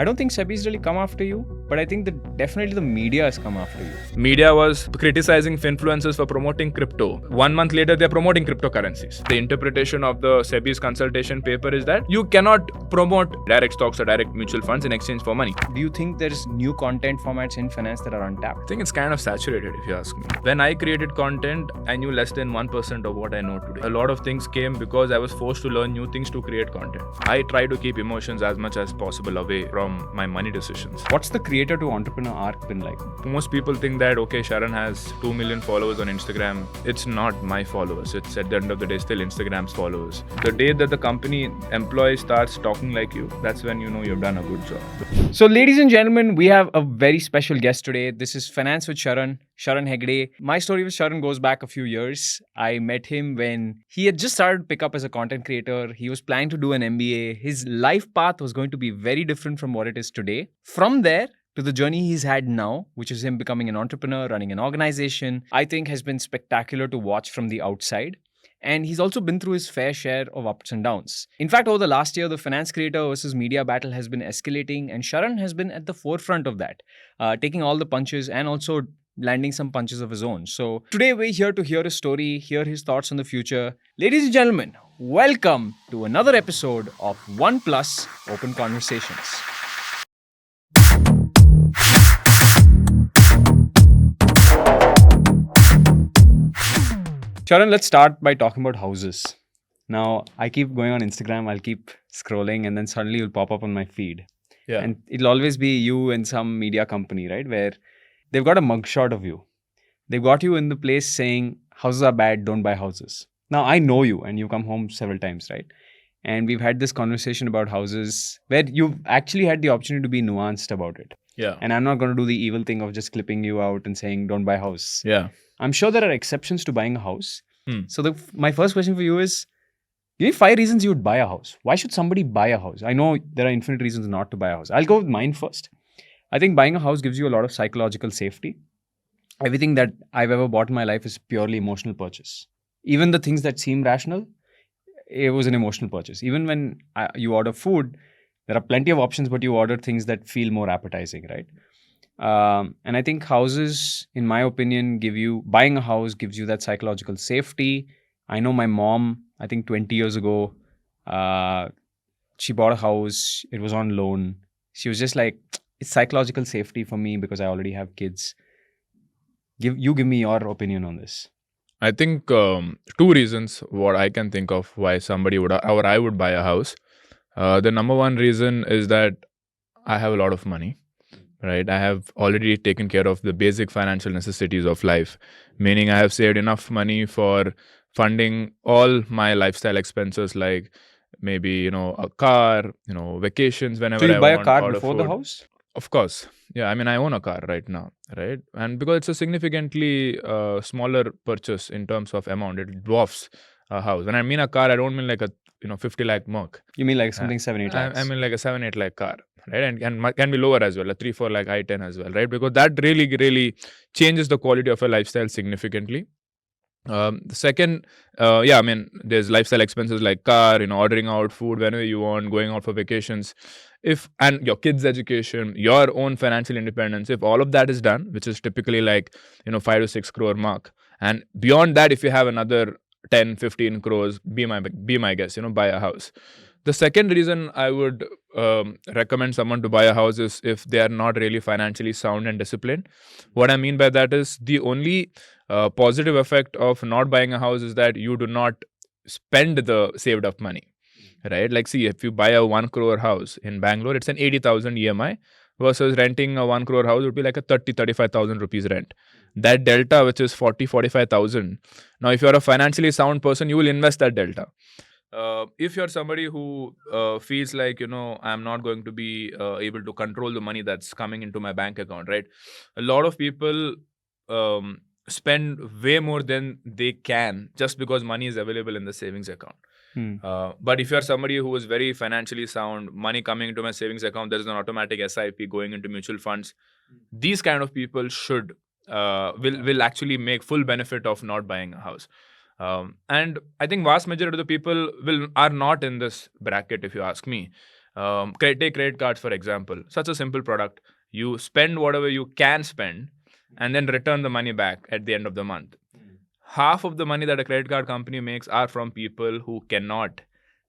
I don't think SEBI's really come after you, but I think that definitely the media has come after you. Media was criticizing Finfluencers for promoting crypto. 1 month later, they're promoting cryptocurrencies. The interpretation of the SEBI's consultation paper is that you cannot promote direct stocks or direct mutual funds in exchange for money. Do you think there's new content formats in finance that are untapped? I think it's kind of saturated, if you ask me. When I created content, I knew less than 1% of what I know today. A lot of things came because I was forced to learn new things to create content. I try to keep emotions as much as possible away from my money decisions. What's the creator to entrepreneur arc been like? Most people think that, okay, Sharan has 2 million followers on Instagram. It's not my followers. It's at the end of the day still Instagram's followers. The day that the company employee starts talking like you, that's when you know you've done a good job. So, ladies and gentlemen, we have a very special guest today. This is Finance with Sharan, Sharan Hegde. My story with Sharan goes back a few years. I met him when he had just started to pick up as a content creator. He was planning to do an MBA. His life path was going to be very different from what it is today. From there to the journey he's had now, which is him becoming an entrepreneur, running an organization, I think has been spectacular to watch from the outside. And he's also been through his fair share of ups and downs. In fact, over the last year, the finance creator versus media battle has been escalating, and Sharan has been at the forefront of that, taking all the punches and also landing some punches of his own. So today we're here to hear his story, hear his thoughts on the future. Ladies and gentlemen, welcome to another episode of OnePlus Open Conversations. Sharan, let's start by talking about houses. Now, I keep going on Instagram, I'll keep scrolling, and then suddenly you'll pop up on my feed. Yeah. And it'll always be you and some media company, right? Where they've got a mugshot of you. They've got you in the place saying, houses are bad, don't buy houses. Now, I know you and you come home several times, right? And we've had this conversation about houses where you've actually had the opportunity to be nuanced about it. Yeah. And I'm not going to do the evil thing of just clipping you out and saying, don't buy a house. Yeah. I'm sure there are exceptions to buying a house. So my first question for you is, give me 5 reasons you would buy a house. Why should somebody buy a house? I know there are infinite reasons not to buy a house. I'll go with mine first. I think buying a house gives you a lot of psychological safety. Everything that I've ever bought in my life is purely emotional purchase. Even the things that seem rational, it was an emotional purchase. Even when you order food, there are plenty of options, but you order things that feel more appetizing, right? And I think houses, in my opinion, buying a house gives you that psychological safety. I know my mom, I think 20 years ago, she bought a house. It was on loan. She was just like, it's psychological safety for me because I already have kids. Give me your opinion on this. I think 2 reasons what I can think of why somebody would or I would buy a house. The number one reason is that I have a lot of money. Right, I have already taken care of the basic financial necessities of life, meaning I have saved enough money for funding all my lifestyle expenses, like maybe a car, vacations whenever So you I buy a want, car order before the food. house? Of course, yeah. I mean, I own a car right now, right, and because it's a significantly smaller purchase in terms of amount, it dwarfs a house. When I mean a car, I don't mean like a 50 lakh Merc. You mean like something 7-8 lakhs? I mean like a 7-8 lakh car, right? And can be lower as well, a 3-4 lakh i10 as well, right? Because that really changes the quality of a lifestyle significantly. The second, I mean, there's lifestyle expenses like car, ordering out food whenever you want, going out for vacations. And your kids' education, your own financial independence, if all of that is done, which is typically like 5 to 6 crore mark, and beyond that, if you have another 10-15 crores, be my guest, buy a house. The second reason I would recommend someone to buy a house is if they are not really financially sound and disciplined. What I mean by that is the only positive effect of not buying a house is that you do not spend the saved up money, right? Like, see, if you buy a 1 crore house in Bangalore, it's an 80,000 EMI versus renting a 1 crore house would be like a 35,000 rupees rent. That delta, which is 45,000. Now, if you're a financially sound person, you will invest that delta. If you're somebody who feels like, I'm not going to be able to control the money that's coming into my bank account, right? A lot of people spend way more than they can just because money is available in the savings account. But if you're somebody who is very financially sound, money coming into my savings account, there's an automatic SIP going into mutual funds. These kind of people will actually make full benefit of not buying a house. And I think vast majority of the people are not in this bracket, if you ask me. Take credit cards, for example. Such a simple product. You spend whatever you can spend and then return the money back at the end of the month. Half of the money that a credit card company makes are from people who cannot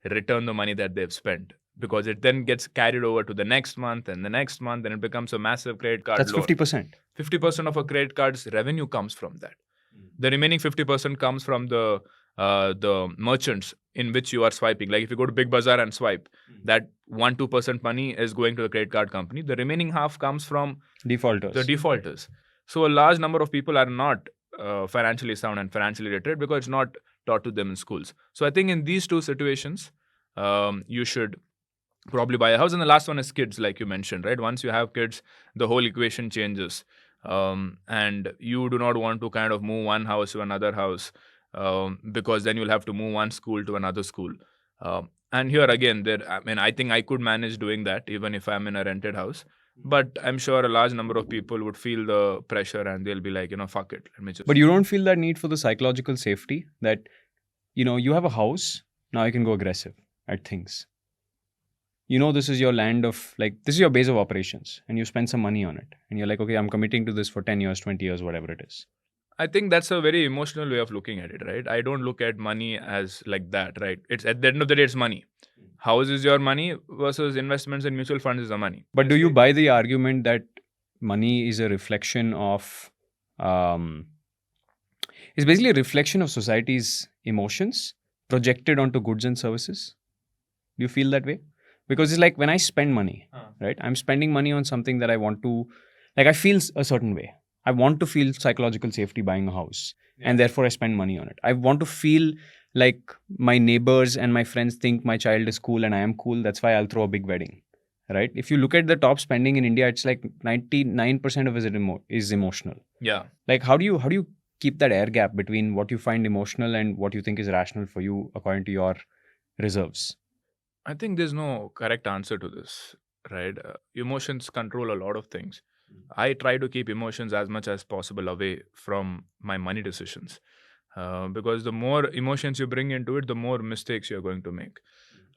return the money that they've spent, because it then gets carried over to the next month and the next month, and it becomes a massive credit card That's loan. 50%. 50% of a credit card's revenue comes from that. The remaining 50% comes from the merchants in which you are swiping. Like if you go to Big Bazaar and swipe, that 1-2% money is going to the credit card company. The remaining half comes from Defaulters. the defaulters. So a large number of people are not financially sound and financially literate because it's not taught to them in schools. So I think in these two situations, you should probably buy a house. And the last one is kids, like you mentioned, right? Once you have kids, the whole equation changes. And you do not want to kind of move one house to another house, because then you'll have to move one school to another school. And here again, I think I could manage doing that even if I'm in a rented house. But I'm sure a large number of people would feel the pressure and they'll be like, fuck it. Let me just. But you don't feel that need for the psychological safety that, you have a house, now you can go aggressive at things. This is your land of, this is your base of operations and you spend some money on it. And you're like, okay, I'm committing to this for 10 years, 20 years, whatever it is. I think that's a very emotional way of looking at it, right? I don't look at money as like that, right? It's at the end of the day, it's money. House is your money versus investments and mutual funds is the money. But do you buy the argument that money is a reflection of, it's basically a reflection of society's emotions projected onto goods and services? Do you feel that way? Because it's like when I spend money, right? I'm spending money on something that I want to, I feel a certain way. I want to feel psychological safety buying a house, and therefore I spend money on it. I want to feel like my neighbors and my friends think my child is cool and I am cool. That's why I'll throw a big wedding, right? If you look at the top spending in India, it's like 99% of it is emotional. Yeah. Like how do you keep that air gap between what you find emotional and what you think is rational for you according to your reserves? I think there's no correct answer to this, right? Emotions control a lot of things. I try to keep emotions as much as possible away from my money decisions, because the more emotions you bring into it, the more mistakes you're going to make.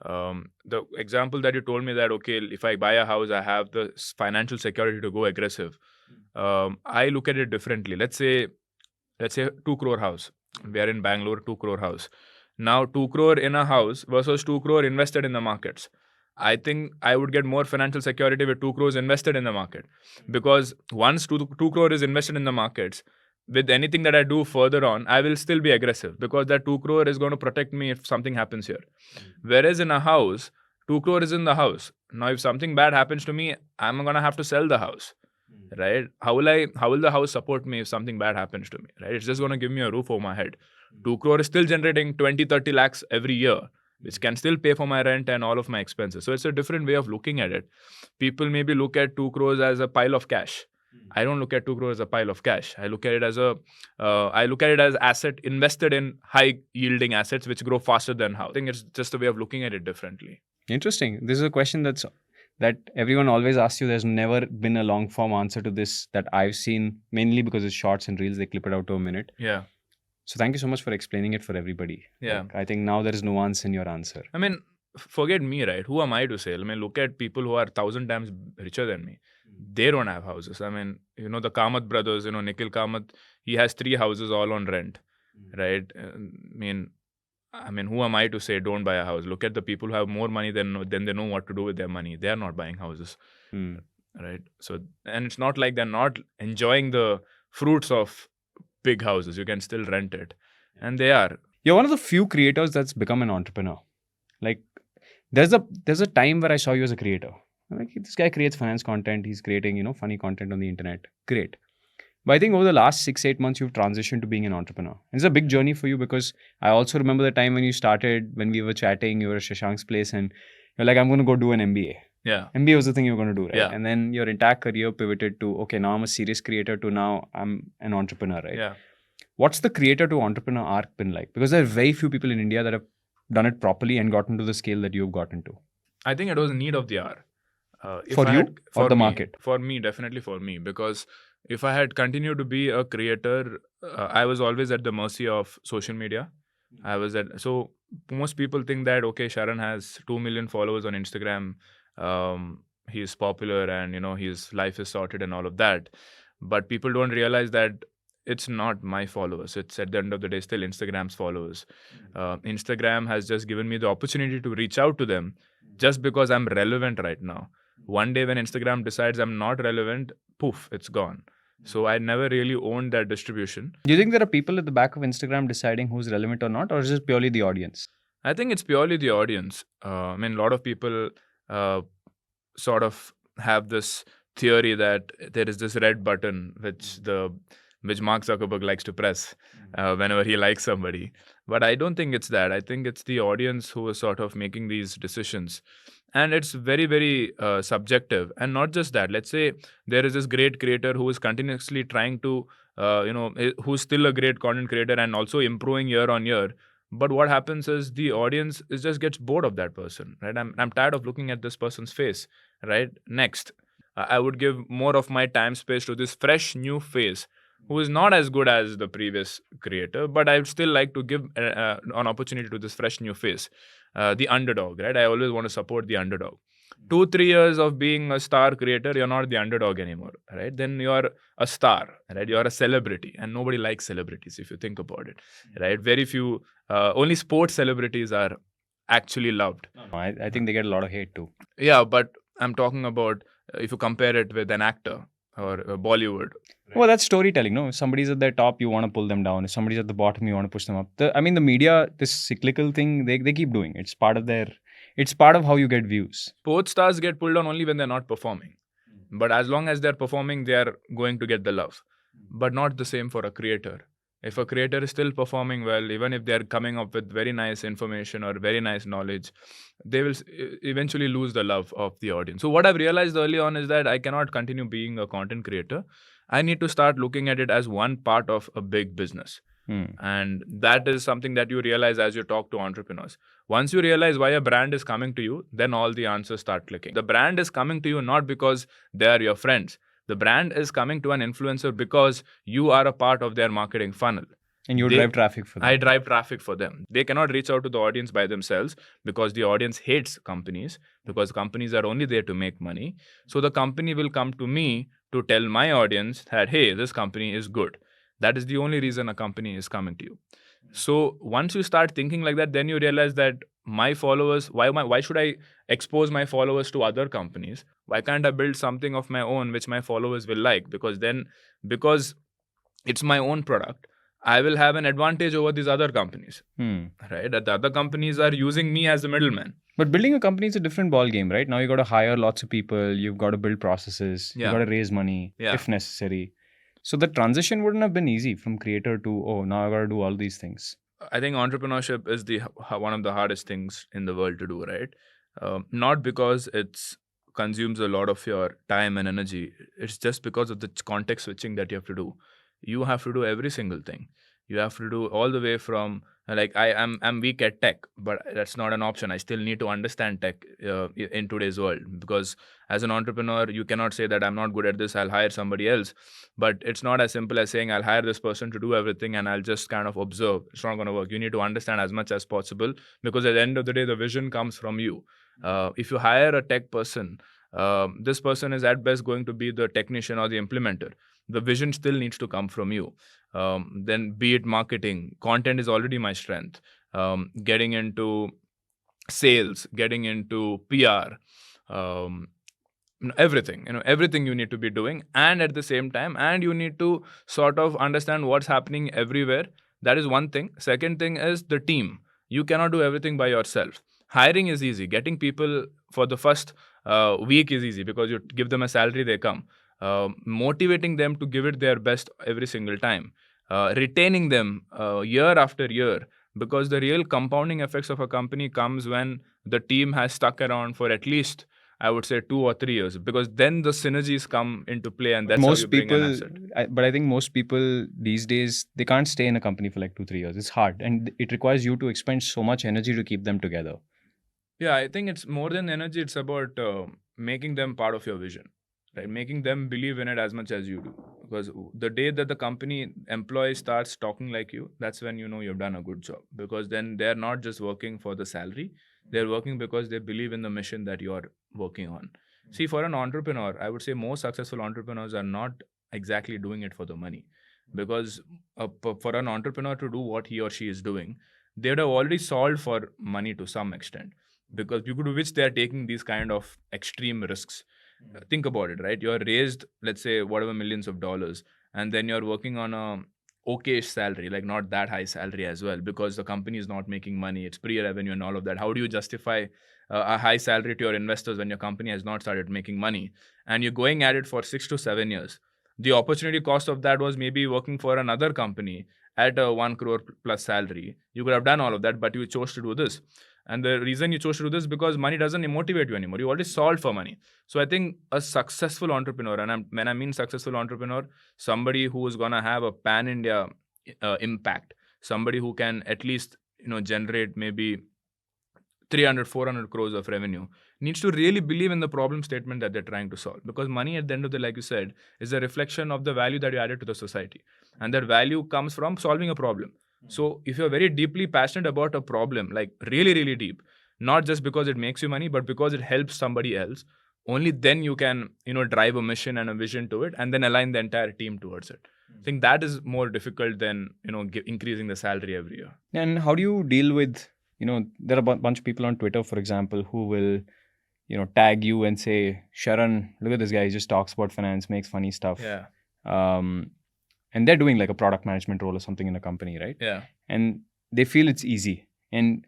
The example that you told me that, okay, if I buy a house, I have the financial security to go aggressive. I look at it differently. Let's say 2 crore house. We are in Bangalore, 2 crore house. Now 2 crore in a house versus 2 crore invested in the markets. I think I would get more financial security with 2 crores invested in the market, because once 2 crore is invested in the markets, with anything that I do further on, I will still be aggressive because that 2 crore is going to protect me if something happens here. Whereas in a house, 2 crore is in the house. Now, if something bad happens to me, I'm going to have to sell the house, right? How will the house support me if something bad happens to me, right? It's just going to give me a roof over my head. 2 crore is still generating 20-30 lakhs every year, which can still pay for my rent and all of my expenses. So it's a different way of looking at it. People maybe look at 2 crores as a pile of cash. I don't look at 2 crores as a pile of cash. I look at it as asset invested in high yielding assets which grow faster than house. I think it's just a way of looking at it differently. Interesting. This is a question that everyone always asks you. There's never been a long form answer to this that I've seen, mainly because it's shorts and reels. They clip it out to a minute. Yeah. So thank you so much for explaining it for everybody. Yeah. I think now there is nuance in your answer. I mean, forget me, right? Who am I to say? I mean, look at people who are 1,000 times richer than me. They don't have houses. I mean, the Kamath brothers, Nikhil Kamath, he has 3 houses all on rent, right? I mean, who am I to say don't buy a house? Look at the people who have more money than they know what to do with their money. They are not buying houses, right? So, and it's not like they're not enjoying the fruits of big houses. You can still rent it, and they are. You're one of the few creators that's become an entrepreneur. Like, there's a time where I saw you as a creator. I'm like, this guy creates finance content. He's creating, funny content on the internet. Great. But I think over the last 6-8 months, you've transitioned to being an entrepreneur. And it's a big journey for you, because I also remember the time when you started, when we were chatting, you were at Shashank's place and you're like, I'm going to go do an MBA. Yeah. MBA was the thing you were going to do, right? Yeah. And then your entire career pivoted to, okay, now I'm a serious creator, to now I'm an entrepreneur, right? Yeah. What's the creator to entrepreneur arc been like? Because there are very few people in India that have done it properly and gotten to the scale that you've gotten to. I think it was need of the hour. For the market? For me, definitely for me. Because if I had continued to be a creator, I was always at the mercy of social media. So most people think that, okay, Sharan has 2 million followers on Instagram he's popular and his life is sorted and all of that. But people don't realize that it's not my followers. It's at the end of the day still Instagram's followers. Instagram has just given me the opportunity to reach out to them just because I'm relevant right now. One day when Instagram decides I'm not relevant, poof, it's gone. So I never really owned that distribution. Do you think there are people at the back of Instagram deciding who's relevant or not, or is it purely the audience? I think it's purely the audience. I mean, a lot of people sort of have this theory that there is this red button which Mark Zuckerberg likes to press whenever he likes somebody. But I don't think it's that. I think it's the audience who is sort of making these decisions. And it's very, very subjective. And not just that. Let's say there is this great creator who is continuously trying to, who's still a great content creator and also improving year on year. But what happens is the audience just gets bored of that person, right? I'm tired of looking at this person's face, right? Next, I would give more of my time space to this fresh new face who is not as good as the previous creator, but I would still like to give an opportunity to this fresh new face, the underdog, right? I always want to support the underdog. 2-3 years of being a star creator, you're not the underdog anymore, right? Then you're a star, right? You're a celebrity, and nobody likes celebrities if you think about it, right? Very few, only sports celebrities are actually loved. No, I think they get a lot of hate too. Yeah, but I'm talking about if you compare it with an actor or Bollywood. Well, that's storytelling, no? If somebody's at the top, you want to pull them down. If somebody's at the bottom, you want to push them up. The media, this cyclical thing, they keep doing. It's part of how you get views. Sports stars get pulled down only when they're not performing. But as long as they're performing, they are going to get the love. But not the same for a creator. If a creator is still performing well, even if they're coming up with very nice information or very nice knowledge, they will eventually lose the love of the audience. So what I've realized early on is that I cannot continue being a content creator. I need to start looking at it as one part of a big business. And that is something that you realize as you talk to entrepreneurs. Once you realize why a brand is coming to you, then all the answers start clicking. The brand is coming to you not because they are your friends. The brand is coming to an influencer because you are a part of their marketing funnel. And you drive traffic for them. I drive traffic for them. They cannot reach out to the audience by themselves because the audience hates companies, because companies are only there to make money. So the company will come to me to tell my audience that, hey, this company is good. That is the only reason a company is coming to you. So once you start thinking like that, then you realize that my followers, why should I expose my followers to other companies? Why can't I build something of my own which my followers will like? Because it's my own product, I will have an advantage over these other companies, right? That the other companies are using me as a middleman. But building a company is a different ball game, right? Now you got to hire lots of people. You've got to build processes. You got to raise money if necessary. So the transition wouldn't have been easy from creator to, oh, now I got to do all these things. I think entrepreneurship is one of the hardest things in the world to do, right? Not because it consumes a lot of your time and energy. It's just because of the context switching that you have to do. You have to do every single thing. You have to do all the way from, like, I'm weak at tech, but that's not an option. I still need to understand tech in today's world, because as an entrepreneur, you cannot say that I'm not good at this, I'll hire somebody else. But it's not as simple as saying I'll hire this person to do everything and I'll just kind of observe. It's not going to work. You need to understand as much as possible, because at the end of the day, the vision comes from you. If you hire a tech person, this person is at best going to be the technician or the implementer. The vision still needs to come from you. Then be it marketing, content is already my strength. Getting into sales, getting into PR, everything you need to be doing, and at the same time, and you need to sort of understand what's happening everywhere. That is one thing. Second thing is the team. You cannot do everything by yourself. Hiring is easy. Getting people for the first week is easy, because you give them a salary, they come. Motivating them to give it their best every single time. Retaining them year after year, because the real compounding effects of a company comes when the team has stuck around for at least, I would say, 2 or 3 years, because then the synergies come into play, and that's how you bring an asset. But I think most people these days, they can't stay in a company for like 2-3 years. It's hard, and it requires you to expend so much energy to keep them together. Yeah, I think it's more than energy. It's about making them part of your vision, right? Making them believe in it as much as you do. Because the day that the company employee starts talking like you, that's when you know you've done a good job. Because then they're not just working for the salary. They're working because they believe in the mission that you're working on. See, for an entrepreneur, I would say most successful entrepreneurs are not exactly doing it for the money, because for an entrepreneur to do what he or she is doing, they would have already solved for money to some extent, because due to which they are taking these kind of extreme risks. Think about it, right? You're raised, let's say, whatever millions of dollars, and then you're working on a okay salary, like not that high salary as well, because the company is not making money, it's pre-revenue and all of that. How do you justify a high salary to your investors when your company has not started making money, and you're going at it for 6 to 7 years? The opportunity cost of that was maybe working for another company at a 1 crore plus salary. You could have done all of that, but you chose to do this. And the reason you chose to do this is because money doesn't motivate you anymore. You already solved for money. So I think a successful entrepreneur, and when I mean successful entrepreneur, somebody who is gonna have a pan-India impact, somebody who can at least generate maybe 300-400 crores of revenue, needs to really believe in the problem statement that they're trying to solve. Because money, at the end of the day, like you said, is a reflection of the value that you added to the society, and that value comes from solving a problem. So if you're very deeply passionate about a problem, like really, really deep, not just because it makes you money, but because it helps somebody else, only then you can, drive a mission and a vision to it, and then align the entire team towards it. I think that is more difficult than, increasing the salary every year. And how do you deal with, there are a bunch of people on Twitter, for example, who will, tag you and say, Sharan, look at this guy, he just talks about finance, makes funny stuff. Yeah. And they're doing like a product management role or something in a company, right? Yeah. And they feel it's easy. And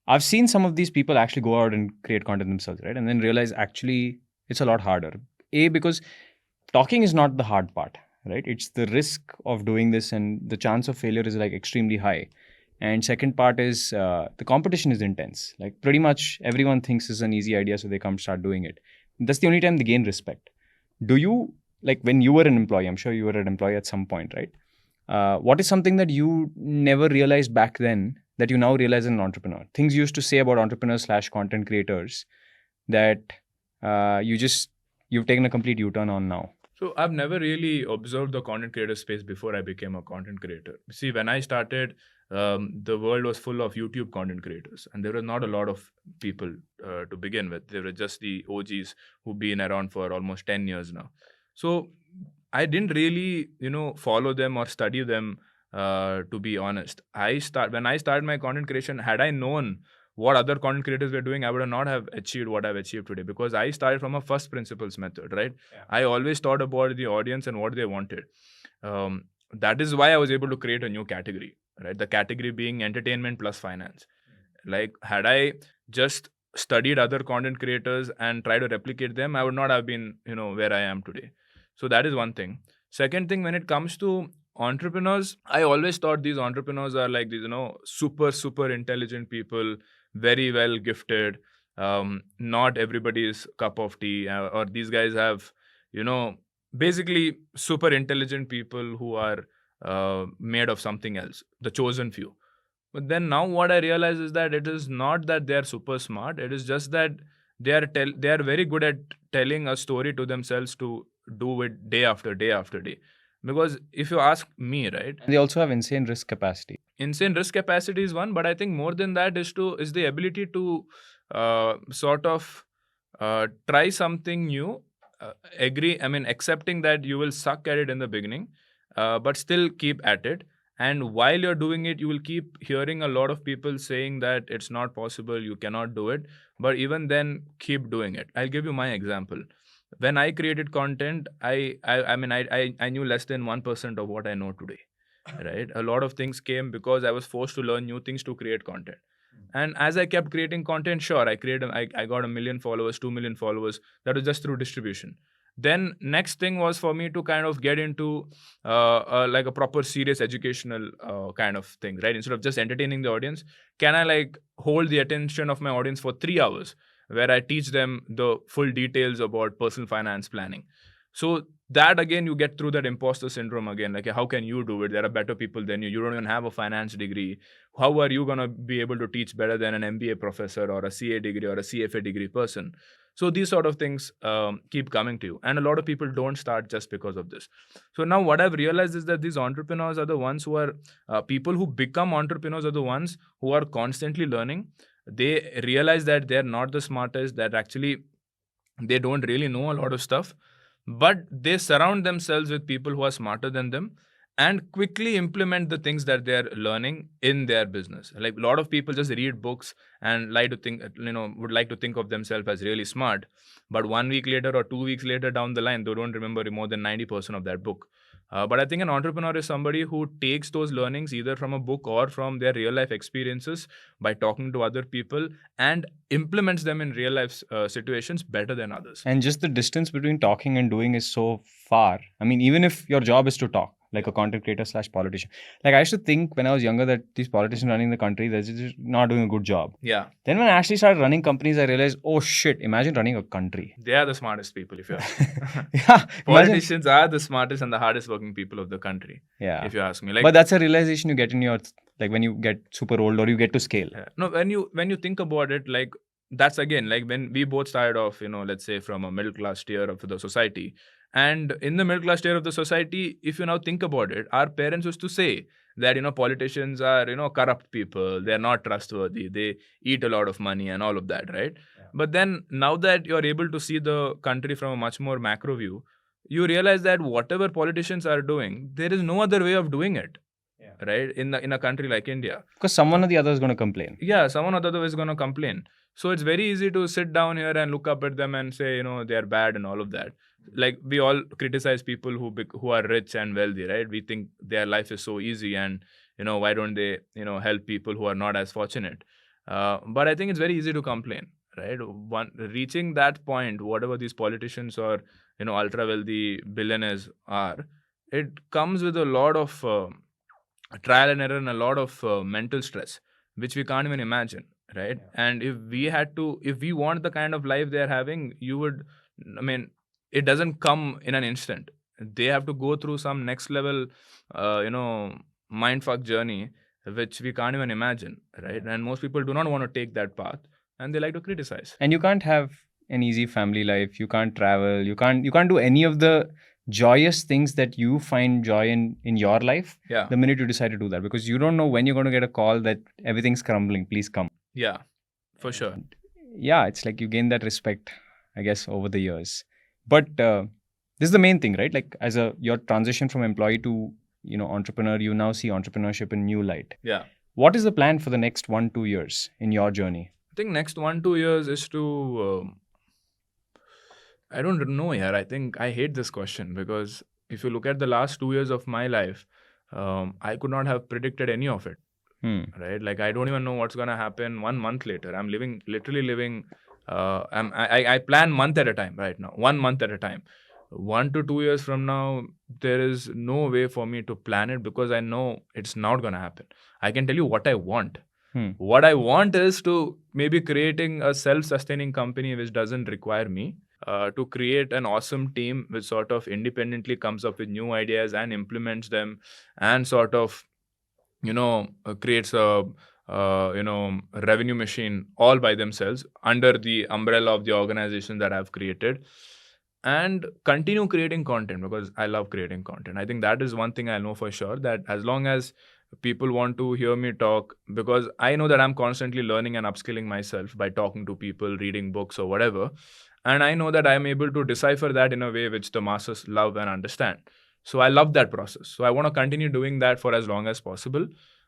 I've seen some of these people actually go out and create content themselves, right? And then realize actually it's a lot harder. Because talking is not the hard part, right? It's the risk of doing this, and the chance of failure is like extremely high. And second part is the competition is intense. Like pretty much everyone thinks it's an easy idea, so they come start doing it. That's the only time they gain respect. Do you, like when you were an employee, I'm sure you were an employee at some point, right? What is something that you never realized back then that you now realize as an entrepreneur? Things you used to say about entrepreneurs / content creators that you've taken a complete U-turn on now. So I've never really observed the content creator space before I became a content creator. See, when I started, the world was full of YouTube content creators, and there were not a lot of people to begin with. There were just the OGs who've been around for almost 10 years now. So I didn't really, follow them or study them, to be honest. When I started my content creation, had I known what other content creators were doing, I would not have achieved what I've achieved today, because I started from a first principles method, right? Yeah. I always thought about the audience and what they wanted. That is why I was able to create a new category, right? The category being entertainment plus finance. Like, had I just studied other content creators and tried to replicate them, I would not have been, where I am today. So that is one thing. Second thing, when it comes to entrepreneurs, I always thought these entrepreneurs are like these, super intelligent people, very well gifted. Not everybody's cup of tea, or these guys have, basically super intelligent people who are made of something else, the chosen few. But then now what I realize is that it is not that they are super smart. It is just that they are very good at telling a story to themselves to do it day after day after day. Because if you ask me, right, they also have insane risk capacity. Insane risk capacity is one, but I think more than that is the ability to sort of try something new, accepting that you will suck at it in the beginning, but still keep at it. And while you're doing it, you will keep hearing a lot of people saying that it's not possible, you cannot do it. But even then, keep doing it. I'll give you my example. When I created content, I knew less than 1% of what I know today, right? A lot of things came because I was forced to learn new things to create content. And as I kept creating content, sure, I got 1 million followers, 2 million followers. That was just through distribution. Then next thing was for me to kind of get into like a proper serious educational kind of thing, right? Instead of just entertaining the audience, can I like hold the attention of my audience for 3 hours, where I teach them the full details about personal finance planning? So that again, you get through that imposter syndrome again. Like, how can you do it? There are better people than you. You don't even have a finance degree. How are you going to be able to teach better than an MBA professor or a CA degree or a CFA degree person? So these sort of things keep coming to you. And a lot of people don't start just because of this. So now what I've realized is that these entrepreneurs are the ones who are, people who become entrepreneurs are the ones who are constantly learning. They realize that they're not the smartest, that actually They don't really know a lot of stuff, but they surround themselves with people who are smarter than them and quickly implement the things that they're learning in their business. Like a lot of people just read books and like to think, would like to think of themselves as really smart, but 1 week later or 2 weeks later down the line, they don't remember more than 90% of that book. But I think an entrepreneur is somebody who takes those learnings either from a book or from their real life experiences by talking to other people and implements them in real life situations better than others. And just the distance between talking and doing is so far. I mean, even if your job is to talk, like a content creator / politician. Like I used to think when I was younger that these politicians running the country, they're just not doing a good job. Yeah. Then when I actually started running companies, I realized, oh shit, imagine running a country. They are the smartest people, if you ask me. Yeah. Politicians are the smartest and the hardest working people of the country. Yeah. If you ask me. Like, but that's a realization you get in your, like when you get super old or you get to scale. No, when you think about it, like that's again, like when we both started off, let's say from a middle class tier of the society. And in the middle class tier of the society, if you now think about it, our parents used to say that, politicians are, corrupt people. They're not trustworthy. They eat a lot of money and all of that, right? Yeah. But then now that you're able to see the country from a much more macro view, you realize that whatever politicians are doing, there is no other way of doing it. Yeah. Right? In a country like India. Because someone or the other is going to complain. Yeah, someone or the other is going to complain. So it's very easy to sit down here and look up at them and say, they're bad and all of that. Like we all criticize people who are rich and wealthy, right? We think their life is so easy and, why don't they, help people who are not as fortunate? But I think it's very easy to complain, right? Reaching that point, whatever these politicians or, ultra wealthy billionaires are, it comes with a lot of trial and error and a lot of mental stress, which we can't even imagine, right? Yeah. And if we want the kind of life they're having, it doesn't come in an instant. They have to go through some next level, mindfuck journey, which we can't even imagine, right? And most people do not want to take that path, and they like to criticize. And you can't have an easy family life. You can't travel. You can't do any of the joyous things that you find joy in your life. Yeah. The minute you decide to do that, because you don't know when you're going to get a call that everything's crumbling. Please come. Yeah, for sure. Yeah, it's like you gain that respect, I guess, over the years. But this is the main thing, right? Like as your transition from employee to entrepreneur, you now see entrepreneurship in new light. Yeah. What is the plan for the next 1-2 years in your journey? I think next 1-2 years is to I don't know here. I think I hate this question because if you look at the last 2 years of my life, I could not have predicted any of it. Right? Like I don't even know what's gonna happen 1 month later. I'm literally living. I plan month at a time right now. 1 month at a time. 1 to 2 years from now, there is no way for me to plan it because I know it's not gonna happen. I can tell you what I want. What I want is to maybe creating a self-sustaining company which doesn't require me. To create an awesome team which sort of independently comes up with new ideas and implements them and sort of, creates a, revenue machine all by themselves under the umbrella of the organization that I've created, and continue creating content because I love creating content. I think that is one thing I know for sure, that as long as people want to hear me talk, because I know that I'm constantly learning and upskilling myself by talking to people, reading books or whatever. And I know that I'm able to decipher that in a way which the masses love and understand. So I love that process. So I want to continue doing that for as long as possible.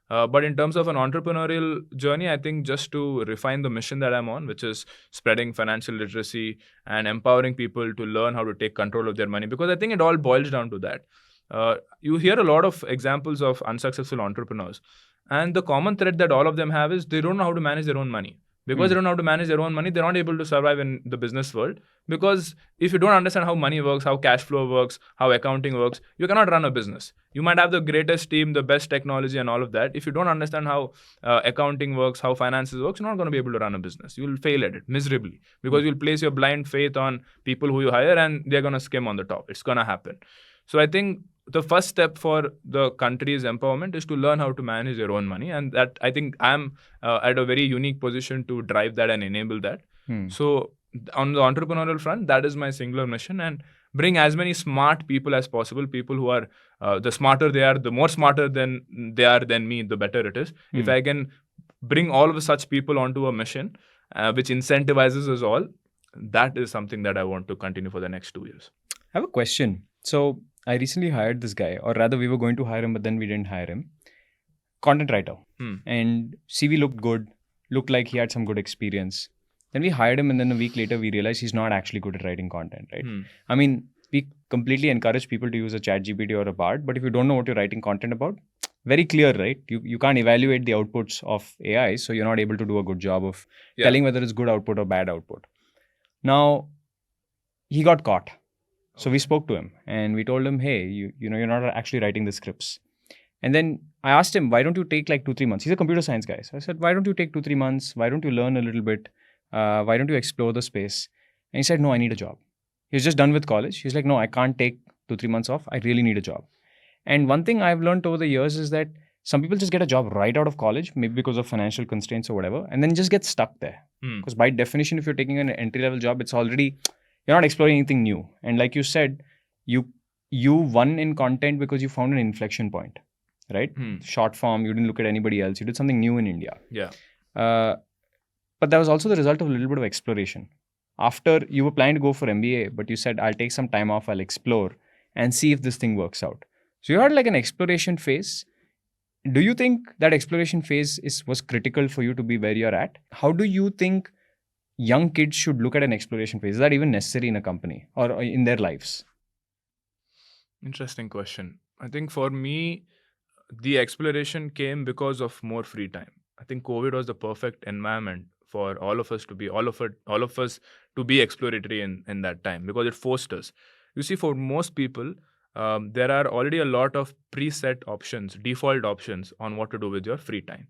But in terms of an entrepreneurial journey, I think just to refine the mission that I'm on, which is spreading financial literacy and empowering people to learn how to take control of their money, because I think it all boils down to that. You hear a lot of examples of unsuccessful entrepreneurs. And the common thread that all of them have is they don't know how to manage their own money. Because they don't know how to manage their own money, they're not able to survive in the business world. Because if you don't understand how money works, how cash flow works, how accounting works, you cannot run a business. You might have the greatest team, the best technology and all of that. If you don't understand how accounting works, how finances works, you're not going to be able to run a business. You'll fail at it miserably because you'll place your blind faith on people who you hire and they're going to skim on the top. It's going to happen. So I think the first step for the country's empowerment is to learn how to manage your own money. And that I think I'm at a very unique position to drive that and enable that. So on the entrepreneurial front, that is my singular mission, and bring as many smart people as possible. People who are, the smarter they are, the more smarter than they are than me, the better it is. If I can bring all of such people onto a mission, which incentivizes us all, that is something that I want to continue for the next 2 years. I have a question. So I recently hired this guy, or rather we were going to hire him, but then we didn't hire him. Content writer. And CV looked good, looked like he had some good experience. Then we hired him, and then a week later we realized he's not actually good at writing content, right? I mean, we completely encourage people to use a ChatGPT or a Bard, but if you don't know what you're writing content about, very clear, right? You can't evaluate the outputs of AI, so you're not able to do a good job of telling whether it's good output or bad output. Now, he got caught. So we spoke to him and we told him, hey, you know, you're not actually writing the scripts. And then I asked him, why don't you take like 2-3 months? He's a computer science guy. So I said, why don't you take 2-3 months? Why don't you learn a little bit? Why don't you explore the space? And he said, no, I need a job. He was just done with college. He's like, no, I can't take 2-3 months off. I really need a job. And one thing I've learned over the years is that some people just get a job right out of college, maybe because of financial constraints or whatever, and then just get stuck there. Because by definition, if you're taking an entry-level job, it's already, you're not exploring anything new. And like you said, you won in content because you found an inflection point, right? Short form, you didn't look at anybody else. You did something new in India. Yeah. But that was also the result of a little bit of exploration. After you were planning to go for MBA, but you said, I'll take some time off, I'll explore and see if this thing works out. So you had like an exploration phase. Do you think that exploration phase was critical for you to be where you're at? How do you think young kids should look at an exploration phase? Is that even necessary in a company or in their lives? Interesting question. I think for me, the exploration came because of more free time. I think COVID was the perfect environment for all of us to be exploratory in that time, because it forced us. You see, for most people, there are already a lot of preset options, default options on what to do with your free time.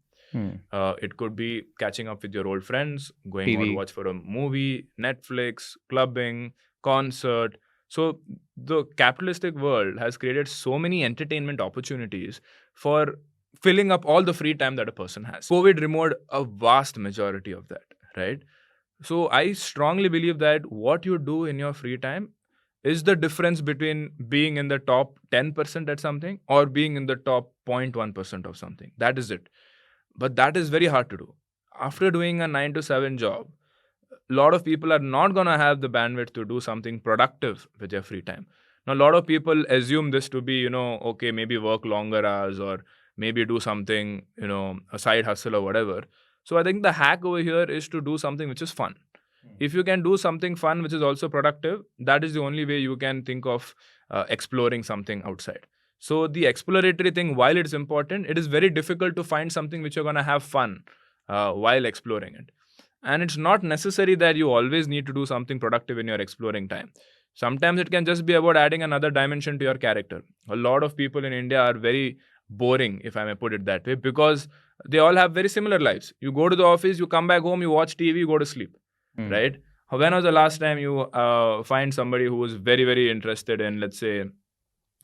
It could be catching up with your old friends, going out to watch for a movie, Netflix, clubbing, concert. So the capitalistic world has created so many entertainment opportunities for filling up all the free time that a person has. COVID removed a vast majority of that, right? So I strongly believe that what you do in your free time is the difference between being in the top 10% at something or being in the top 0.1% of something. That is it. But that is very hard to do. After doing a 9 to 7 job, a lot of people are not going to have the bandwidth to do something productive with their free time. Now, a lot of people assume this to be, okay, maybe work longer hours or maybe do something, a side hustle or whatever. So I think the hack over here is to do something which is fun. If you can do something fun which is also productive, that is the only way you can think of exploring something outside. So the exploratory thing, while it's important, it is very difficult to find something which you're going to have fun while exploring it. And it's not necessary that you always need to do something productive in your exploring time. Sometimes it can just be about adding another dimension to your character. A lot of people in India are very boring, if I may put it that way, because they all have very similar lives. You go to the office, you come back home, you watch TV, you go to sleep. Right? When was the last time you find somebody who was very, very interested in, let's say,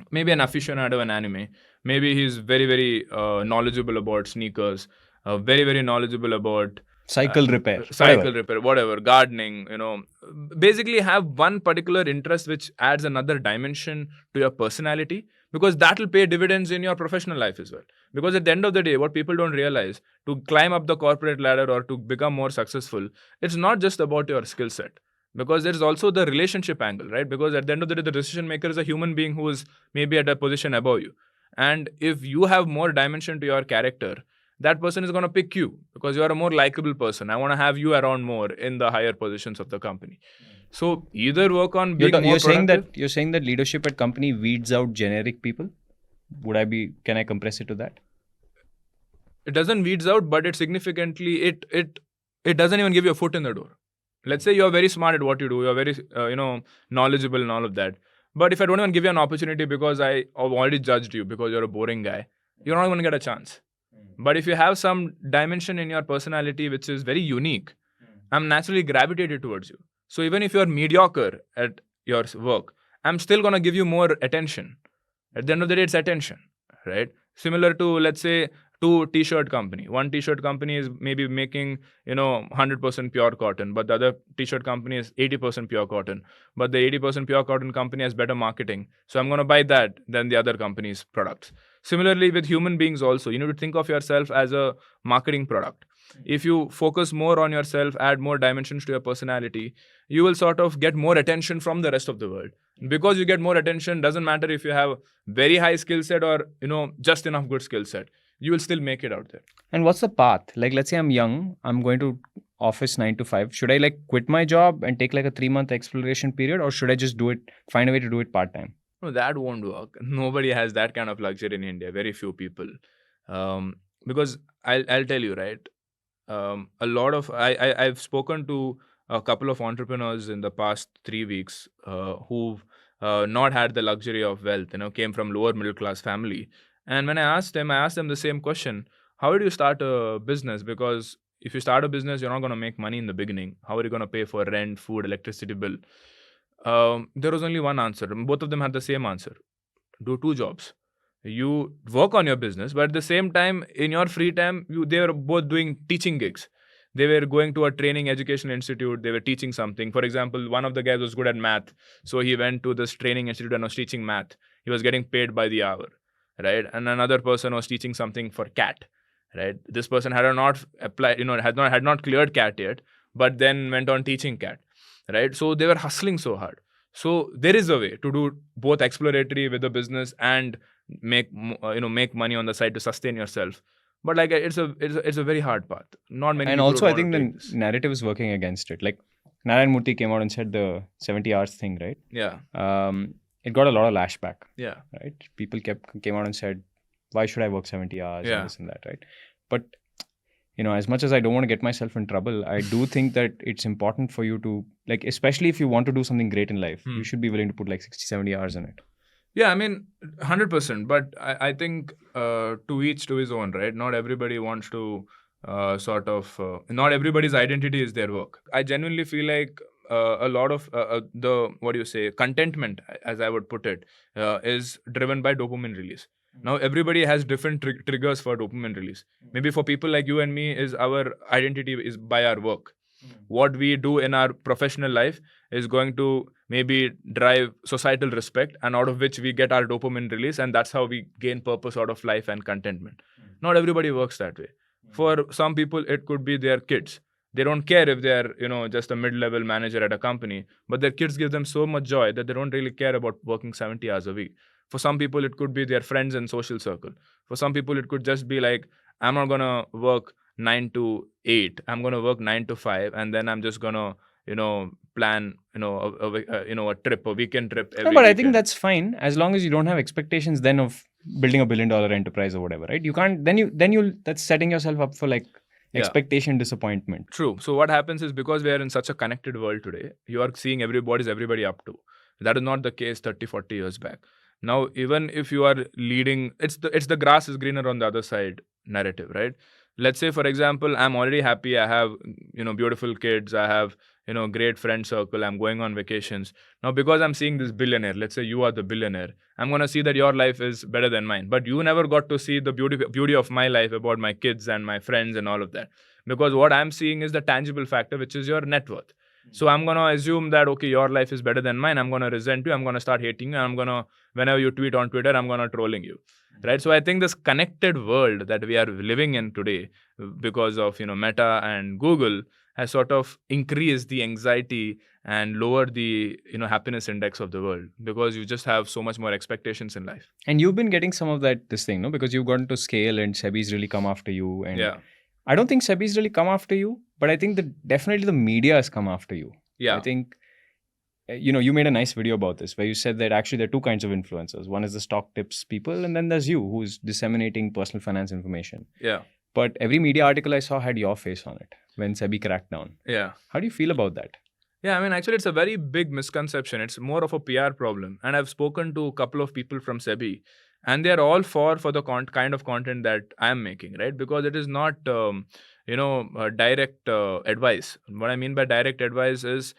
maybe an aficionado of an anime, maybe he's very, very knowledgeable about sneakers, very, very knowledgeable about cycle repair, whatever, gardening, basically have one particular interest which adds another dimension to your personality, because that will pay dividends in your professional life as well. Because at the end of the day, what people don't realize, to climb up the corporate ladder or to become more successful, it's not just about your skill set. Because there's also the relationship angle, right? Because at the end of the day, the decision maker is a human being who is maybe at a position above you. And if you have more dimension to your character, that person is going to pick you because you are a more likable person. I want to have you around more in the higher positions of the company. So either work on being more productive. You're saying that leadership at company weeds out generic people? Can I compress it to that? It doesn't weeds out, but it significantly, it doesn't even give you a foot in the door. Let's say you're very smart at what you do, you're very, knowledgeable and all of that. But if I don't even give you an opportunity because I have already judged you because you're a boring guy, you're not going to get a chance. But if you have some dimension in your personality which is very unique, I'm naturally gravitated towards you. So even if you're mediocre at your work, I'm still going to give you more attention. At the end of the day, it's attention, right? Similar to, let's say, two t-shirt company. One t-shirt company is maybe making, 100% pure cotton, but the other t-shirt company is 80% pure cotton. But the 80% pure cotton company has better marketing. So I'm going to buy that than the other company's products. Similarly, with human beings also, you need to think of yourself as a marketing product. If you focus more on yourself, add more dimensions to your personality, you will sort of get more attention from the rest of the world. Because you get more attention, doesn't matter if you have very high skill set or, just enough good skill set, you will still make it out there. And what's the path? Like, let's say I'm young, I'm going to office 9 to 5. Should I like quit my job and take like a 3-month exploration period, or should I just do it, find a way to do it part-time? No, that won't work. Nobody has that kind of luxury in India. Very few people. Because I'll tell you, right? A lot of I've spoken to a couple of entrepreneurs in the past 3 weeks who've not had the luxury of wealth. Came from lower middle class family. And when I asked them the same question: how did you start a business? Because if you start a business, you're not going to make money in the beginning. How are you going to pay for rent, food, electricity bill? There was only one answer. Both of them had the same answer: do 2 jobs. You work on your business, but at the same time, in your free time, they were both doing teaching gigs. They were going to a training education institute. They were teaching something. For example, one of the guys was good at math, so he went to this training institute and was teaching math. He was getting paid by the hour, right? And another person was teaching something for CAT, right? This person had not applied, had not cleared CAT yet, but then went on teaching CAT, right? So they were hustling so hard. So there is a way to do both exploratory with the business and make money on the side to sustain yourself. But like it's a very hard path. Not many. And people also, would I think want to the take this. narrative is working against it. Like Narayan Murthy came out and said the 70 hours thing, right? Yeah, It got a lot of lashback, yeah, right? People came out and said, "Why should I work 70 hours?" Yeah. and this and that, right? But as much as I don't want to get myself in trouble, I do think that it's important for you to, like, especially if you want to do something great in life, you should be willing to put like 60, 70 hours in it. yeah. I mean, 100%. But I think to each to his own, right? Not everybody wants to not everybody's identity is their work. I genuinely feel like a lot of the contentment, as I would put it, is driven by dopamine release. Now everybody has different triggers for dopamine release. Maybe for people like you and me, is our identity is by our work. What we do in our professional life is going to maybe drive societal respect, and out of which we get our dopamine release, and that's how we gain purpose out of life and contentment. Not everybody works that way. For some people, it could be their kids. They don't care if they're just a mid-level manager at a company, but their kids give them so much joy that they don't really care about working 70 hours a week. For some people, it could be their friends and social circle. For some people, it could just be like, I'm not gonna work 9 to 8. I'm gonna work 9 to 5, and then I'm just gonna plan a trip, a weekend trip every No, but I think weekend. that's fine as long as you don't have expectations then of building $1 billion enterprise or whatever, right? You can't that's setting yourself up for like expectation disappointment. True. So what happens is, because we are in such a connected world today, you are seeing everybody up to. That is not the case 30, 40 years back. Now, even if you are leading, it's the grass is greener on the other side narrative, right? Let's say, for example, I'm already happy. I have, beautiful kids. I have, great friend circle. I'm going on vacations. Now, because I'm seeing this billionaire, let's say you are the billionaire, I'm going to see that your life is better than mine. But you never got to see the beauty of my life, about my kids and my friends and all of that. Because what I'm seeing is the tangible factor, which is your net worth. So I'm going to assume that, okay, your life is better than mine. I'm going to resent you. I'm going to start hating you. I'm going to, whenever you tweet on Twitter, I'm going to trolling you. Right? So I think this connected world that we are living in today, because of, Meta and Google, has sort of increased the anxiety and lowered the, happiness index of the world, because you just have so much more expectations in life. And you've been getting some of this thing, no? Because you've gotten to scale and SEBI's really come after you. And Yeah. I don't think SEBI's really come after you, but I think that definitely the media has come after you. Yeah. I think, you made a nice video about this where you said that actually there are 2 kinds of influencers. One is the stock tips people, and then there's you who's disseminating personal finance information. Yeah. But every media article I saw had your face on it when SEBI cracked down. Yeah. How do you feel about that? Yeah, I mean, actually, it's a very big misconception. It's more of a PR problem. And I've spoken to a couple of people from SEBI, and they're all for the kind of content that I'm making, right? Because it is not, direct advice. What I mean by direct advice is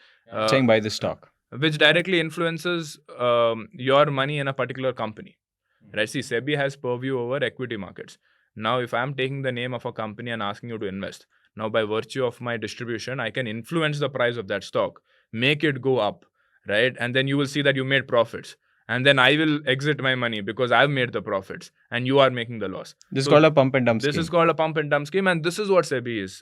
Saying buy this stock. which directly influences your money in a particular company, right? See, SEBI has purview over equity markets. Now, if I'm taking the name of a company and asking you to invest, now by virtue of my distribution, I can influence the price of that stock, make it go up, right? And then you will see that you made profits. and then I will exit my money because I've made the profits and you are making the loss. This is called a pump and dump This scheme. is called a pump and dump scheme, and this is what SEBI is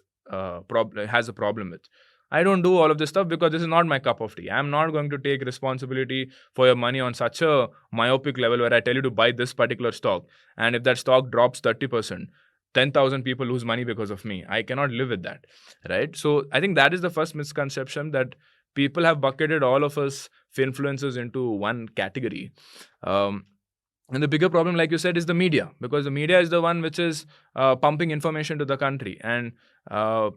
has a problem with. I don't do all of this stuff because this is not my cup of tea. I'm not going to take responsibility for your money on such a myopic level where I tell you to buy this particular stock, and if that stock drops 30%, 10,000 people lose money because of me. I cannot live with that, right? So I think that is the first misconception, that people have bucketed all of us Finfluencers into one category. And the bigger problem, like you said, is the media, because the media is the one which is pumping information to the country. And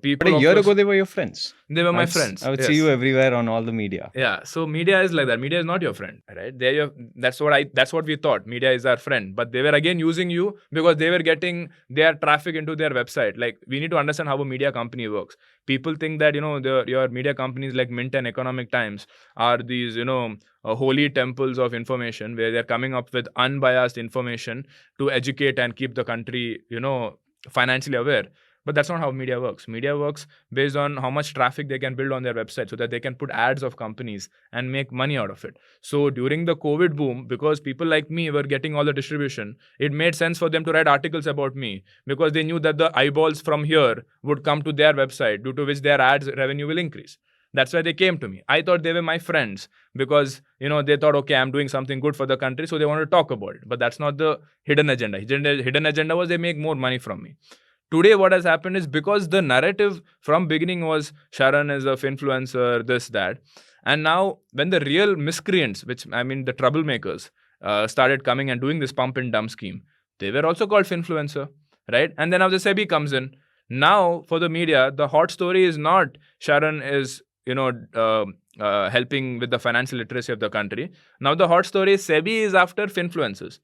people. But a year ago, they were your friends. They were my friends. I would see you everywhere on all the media. Yeah. So media is like that. Media is not your friend, right? That's what we thought. Media is our friend. But they were again using you because they were getting their traffic into their website. Like, we need to understand how a media company works. People think that, your media companies like Mint and Economic Times are these, holy temples of information where they're coming up with unbiased information to educate and keep the country, financially aware. But that's not how media works. Media works based on how much traffic they can build on their website so that they can put ads of companies and make money out of it. So during the COVID boom, because people like me were getting all the distribution, it made sense for them to write articles about me because they knew that the eyeballs from here would come to their website, due to which their ads revenue will increase. That's why they came to me. I thought they were my friends because, they thought, okay, I'm doing something good for the country, so they want to talk about it. But that's not the hidden agenda. Hidden agenda was they make more money from me. Today, what has happened is, because the narrative from beginning was Sharan is a Finfluencer, this, that. And now when the real miscreants, the troublemakers, started coming and doing this pump and dump scheme, they were also called Finfluencer, right? And then now the SEBI comes in. Now, for the media, the hot story is not Sharan is, helping with the financial literacy of the country. Now, the hot story is SEBI is after Finfluencers.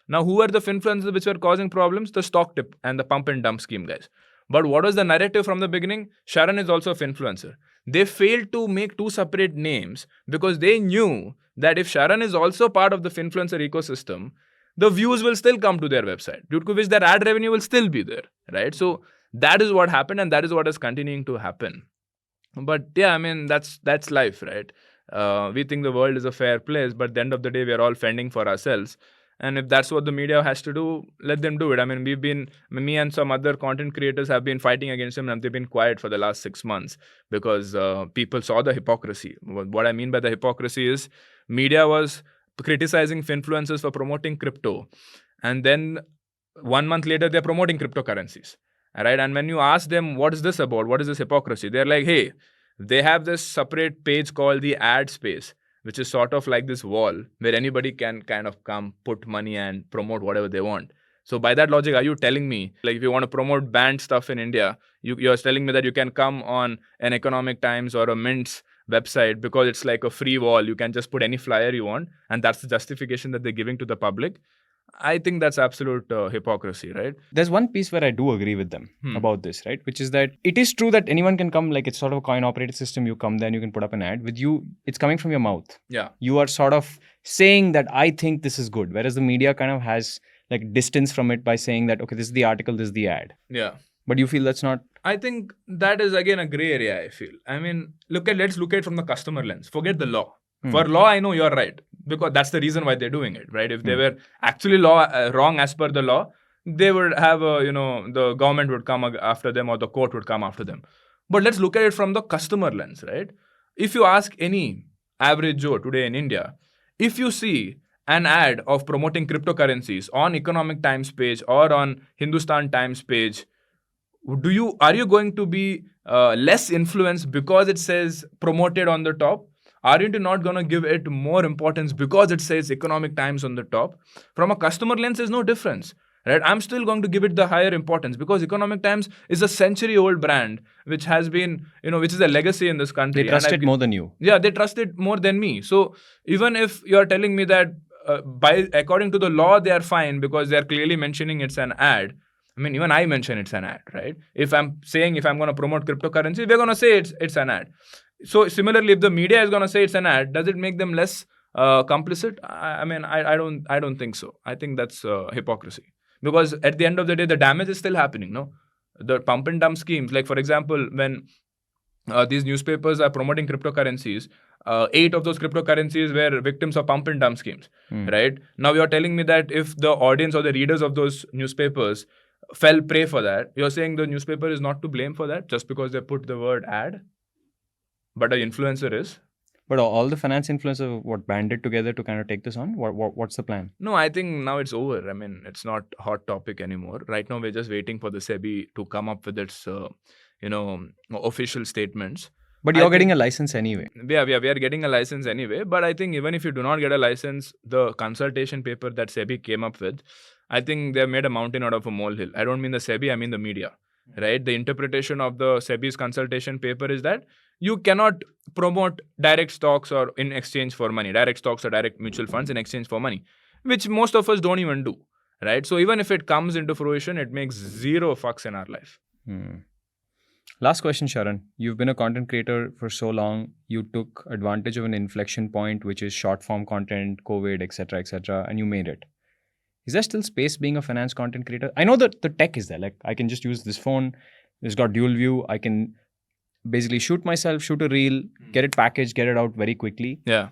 Now, who are the Finfluencers which were causing problems? The stock tip and the pump and dump scheme guys. But what was the narrative from the beginning? Sharan is also a Finfluencer. They failed to make two separate names because they knew that if Sharan is also part of the Finfluencer ecosystem, the views will still come to their website, due to which their ad revenue will still be there, right? So that is what happened, and that is what is continuing to happen. But yeah, that's life, right? We think the world is a fair place, but at the end of the day, we are all fending for ourselves. And if that's what the media has to do, let them do it. Me and some other content creators have been fighting against them, and they've been quiet for the last 6 months because people saw the hypocrisy. What I mean by the hypocrisy is, media was criticizing Finfluencers for promoting crypto. And then 1 month later, they're promoting cryptocurrencies. Right? And when you ask them, what is this about? What is this hypocrisy? They're like, hey, they have this separate page called the ad space, which is sort of like this wall where anybody can kind of come, put money and promote whatever they want. So by that logic, are you telling me, like, if you want to promote banned stuff in India, you're telling me that you can come on an Economic Times or a Mint's website because it's like a free wall, you can just put any flyer you want, and that's the justification that they're giving to the public? I think that's absolute hypocrisy, right? There's one piece where I do agree with them about this, right? Which is that it is true that anyone can come, like, it's sort of a coin operated system. You come there and you can put up an ad. With you, it's coming from your mouth. Yeah. You are sort of saying that I think this is good. Whereas the media kind of has like distance from it by saying that, okay, this is the article, this is the ad. Yeah. But you feel that's not... I think that is again a gray area, I feel. Let's look at it from the customer lens. Forget the law. For law, I know you're right, because that's the reason why they're doing it, right? If they were actually wrong as per the law, they would have, the government would come after them or the court would come after them. But let's look at it from the customer lens, right? If you ask any average Joe today in India, if you see an ad of promoting cryptocurrencies on Economic Times page or on Hindustan Times page, are you going to be less influenced because it says promoted on the top? Are you not going to give it more importance because it says Economic Times on the top? From a customer lens, there's no difference, right? I'm still going to give it the higher importance because Economic Times is a century-old brand which has been, which is a legacy in this country. They trust it more than you. Yeah, they trust it more than me. So even if you're telling me that according to the law, they are fine because they're clearly mentioning it's an ad. Even I mention it's an ad, right? If I'm going to promote cryptocurrency, we're going to say it's an ad. So similarly, if the media is going to say it's an ad, does it make them less complicit? I don't think so. I think that's hypocrisy. Because at the end of the day, the damage is still happening, no? The pump and dump schemes, like for example, when these newspapers are promoting cryptocurrencies. 8 of those cryptocurrencies were victims of pump and dump schemes, right? Now you're telling me that if the audience or the readers of those newspapers fell prey for that, you're saying the newspaper is not to blame for that just because they put the word ad, but an influencer is. But all the finance influencers banded together to kind of take this on? What's the plan? No, I think now it's over. I mean, it's not a hot topic anymore. Right now, we're just waiting for the SEBI to come up with its, official statements. But you're getting a license anyway. We are getting a license anyway. But I think even if you do not get a license, the consultation paper that SEBI came up with, I think they've made a mountain out of a molehill. I don't mean the SEBI, I mean the media, right? The interpretation of the SEBI's consultation paper is that you cannot promote direct stocks or in exchange for money, direct stocks or direct mutual funds in exchange for money, which most of us don't even do, right? So even if it comes into fruition, it makes zero fucks in our life. Last question, Sharan. You've been a content creator for so long. You took advantage of an inflection point, which is short form content, COVID, etc., and you made it. Is there still space being a finance content creator? I know that the tech is there. Like, I can just use this phone. It's got dual view. I can basically shoot a reel, get it packaged, get it out very quickly. Yeah.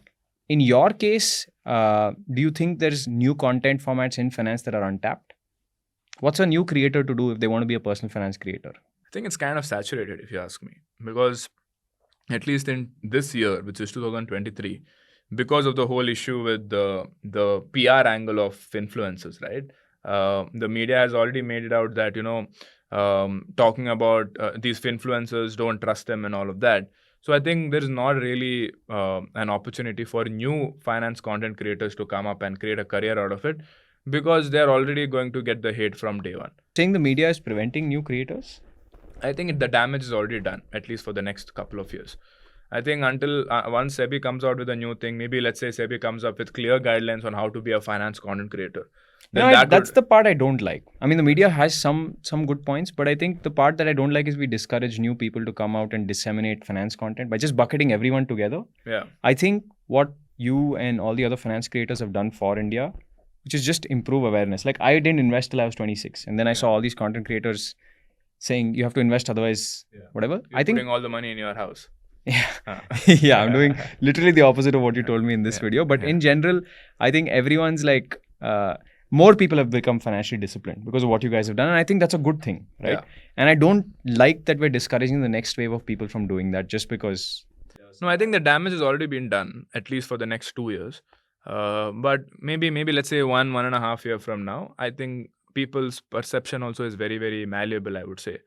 In your case, do you think there's new content formats in finance that are untapped? What's a new creator to do if they want to be a personal finance creator? I think it's kind of saturated, if you ask me, because at least in this year, which is 2023, because of the whole issue with the PR angle of Finfluencers, right? The media has already made it out that, talking about these Finfluencers, don't trust them and all of that. So I think there's not really an opportunity for new finance content creators to come up and create a career out of it, because they're already going to get the hate from day one. Saying the media is preventing new creators? I think the damage is already done, at least for the next couple of years. I think until once SEBI comes out with a new thing, maybe let's say SEBI comes up with clear guidelines on how to be a finance content creator. That's the part I don't like. I mean, the media has some good points, but I think the part that I don't like is we discourage new people to come out and disseminate finance content by just bucketing everyone together. Yeah. I think what you and all the other finance creators have done for India, which is just improve awareness. Like, I didn't invest till I was 26, and then I saw all these content creators saying you have to invest, otherwise whatever. You're putting all the money in your house. Yeah. Yeah, I'm doing literally the opposite of what you told me in this video. But in general, I think everyone's like, more people have become financially disciplined because of what you guys have done. And I think that's a good thing, right? Yeah. And I don't like that we're discouraging the next wave of people from doing that just because. No, I think the damage has already been done, at least for the next 2 years. But maybe let's say 1.5 years from now, I think people's perception also is very, very malleable, I would say,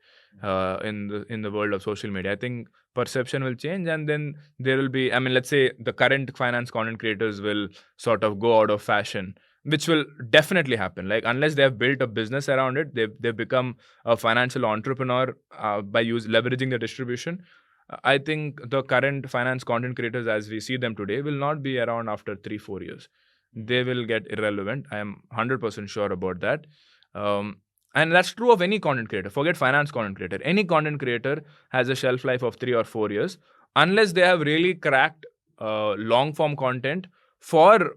in the world of social media. I think perception will change, and then there will be, let's say the current finance content creators will sort of go out of fashion, which will definitely happen. Like, unless they have built a business around it, they've become a financial entrepreneur by leveraging the distribution. I think the current finance content creators as we see them today will not be around after 3-4 years. They will get irrelevant. I am 100% sure about that. And that's true of any content creator. Forget finance content creator. Any content creator has a shelf life of 3 or 4 years, unless they have really cracked long form content for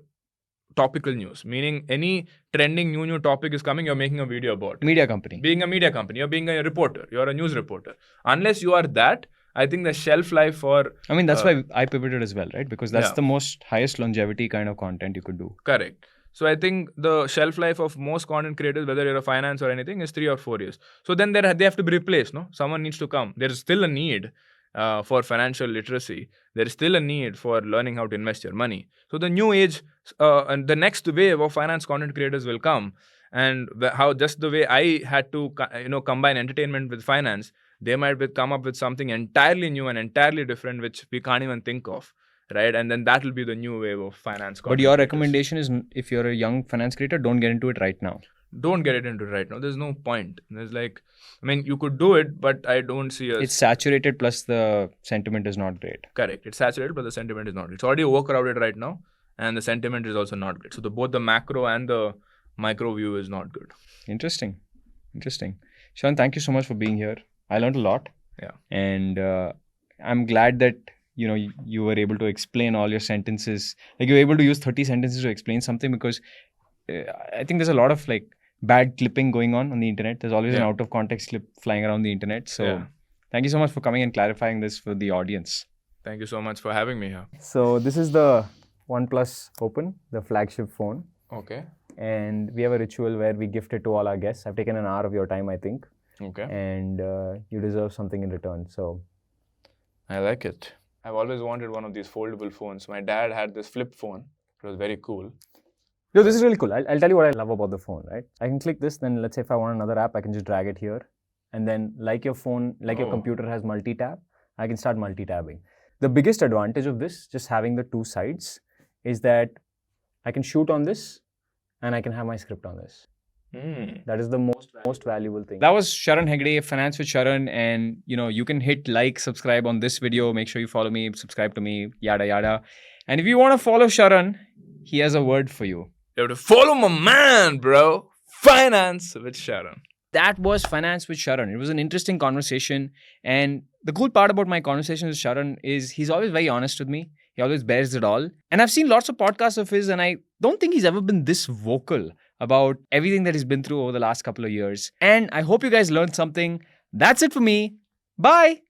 topical news. Meaning, any trending new topic is coming, you're making a video about it. Media company. Being a media company, you're being a reporter, you're a news reporter. Unless you are that, I think the shelf life for... that's why I pivoted as well, right? Because that's the most highest longevity kind of content you could do. Correct. So I think the shelf life of most content creators, whether you're a finance or anything, is 3 or 4 years. So then they have to be replaced, no? Someone needs to come. There is still a need for financial literacy. There is still a need for learning how to invest your money. So the new age and the next wave of finance content creators will come. And how just the way I had to combine entertainment with finance, they might come up with something entirely new and entirely different, which we can't even think of, right? And then that will be the new wave of finance. But your recommendation is, if you're a young finance creator, don't get into it right now. Don't get into it right now. There's no point. There's you could do it, but I don't see It's saturated, plus the sentiment is not great. Correct. It's saturated, but the sentiment is not great. It's already overcrowded right now, and the sentiment is also not great. So both the macro and the micro view is not good. Interesting. Sharan, thank you so much for being here. I learned a lot. Yeah. And I'm glad that you were able to explain all your sentences. Like, you were able to use 30 sentences to explain something, because I think there's a lot of bad clipping going on the internet. There's always an out of context clip flying around the internet. So Thank you so much for coming and clarifying this for the audience. Thank you so much for having me here. So this is the OnePlus Open, the flagship phone. Okay. And we have a ritual where we gift it to all our guests. I've taken an hour of your time, I think. Okay. And you deserve something in return. So I like it. I've always wanted one of these foldable phones. My dad had this flip phone. It was very cool. no, this is really cool. I'll tell you what I love about the phone, right? I can click this, then let's say if I want another app, I can just drag it here. And then like your phone, like your computer has multi-tab, I can start multi-tabbing. The biggest advantage of this, just having the two sides, is that I can shoot on this and I can have my script on this. That is the most valuable thing. That was Sharan Hegde, Finance with Sharan. And, you can hit like, subscribe on this video. Make sure you follow me, subscribe to me, yada, yada. And if you want to follow Sharan, he has a word for you. You have to follow my man, bro. Finance with Sharan. That was Finance with Sharan. It was an interesting conversation. And the cool part about my conversation with Sharan is he's always very honest with me. He always bears it all. And I've seen lots of podcasts of his, and I don't think he's ever been this vocal about everything that he's been through over the last couple of years. And I hope you guys learned something. That's it for me. Bye.